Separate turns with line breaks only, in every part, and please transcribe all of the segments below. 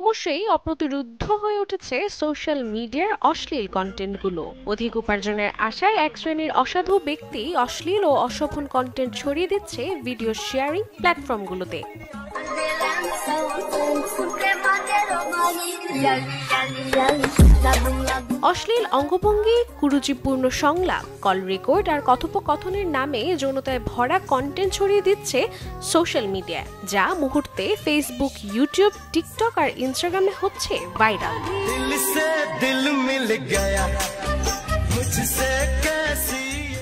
ক্রমশই অপ্রতিরোধ্য হয়ে উঠেছে সোশ্যাল মিডিয়ার অশ্লীল কন্টেন্টগুলো। অধিক উপার্জনের আশায় এক শ্রেণীর অসাধু ব্যক্তি অশ্লীল ও অশোভন কন্টেন্ট ছড়িয়ে দিচ্ছে ভিডিও শেয়ারিং প্ল্যাটফর্মগুলোতে। অশ্লীল অঙ্গভঙ্গি, কুরুচিপূর্ণ সংলাপ, কল রেকর্ড আর কথোপকথনের নামে যৌনতায় ভরা কন্টেন্ট ছড়িয়ে দিচ্ছে সোশ্যাল মিডিয়া, যা মুহূর্তে ফেসবুক, ইউটিউব, টিকটক আর ইনস্টাগ্রামে হচ্ছে ভাইরাল।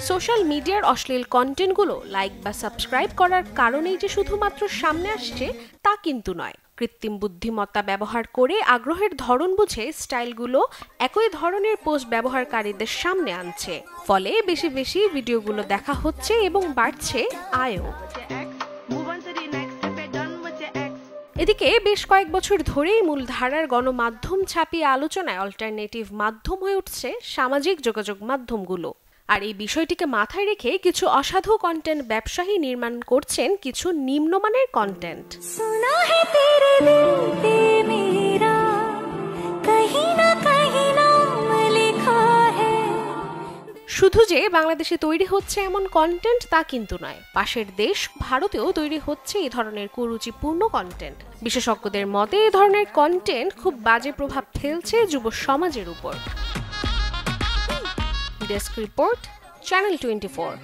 সোশ্যাল মিডিয়ার অশ্লীল কন্টেন্টগুলো লাইক বা সাবস্ক্রাইব করার কারণেই যে শুধুমাত্র সামনে আসছে তা কিন্তু নয়। কৃত্রিম বুদ্ধিমত্তা ব্যবহার করে আগ্রহের ধরন বুঝে স্টাইলগুলো একই ধরনের পোস্ট ব্যবহারকারীদের সামনে আনছে। ফলে বেশি বেশি ভিডিওগুলো দেখা হচ্ছে এবং বাড়ছে আয়ও। এদিকে বেশ কয়েক বছর ধরেই মূলধারার গণমাধ্যম ছাপিয়ে আলোচনায় অল্টারনেটিভ মাধ্যম হয়ে উঠছে সামাজিক যোগাযোগ মাধ্যমগুলো। আর এই বিষয়টিকে মাথায় রেখে কিছু অসাধু কন্টেন্ট ব্যবসায়ী নির্মাণ করছেন কিছু নিম্নমানের কন্টেন্ট। শুধু যে বাংলাদেশে তৈরি হচ্ছে এমন কন্টেন্ট তা কিন্তু নয়, পাশের দেশ ভারতেও তৈরি হচ্ছে এই ধরনের কুরুচিপূর্ণ কন্টেন্ট। বিশেষজ্ঞদের মতে এই ধরনের কন্টেন্ট খুব বাজে প্রভাব ফেলছে যুব সমাজের উপর। Desk report, channel 24।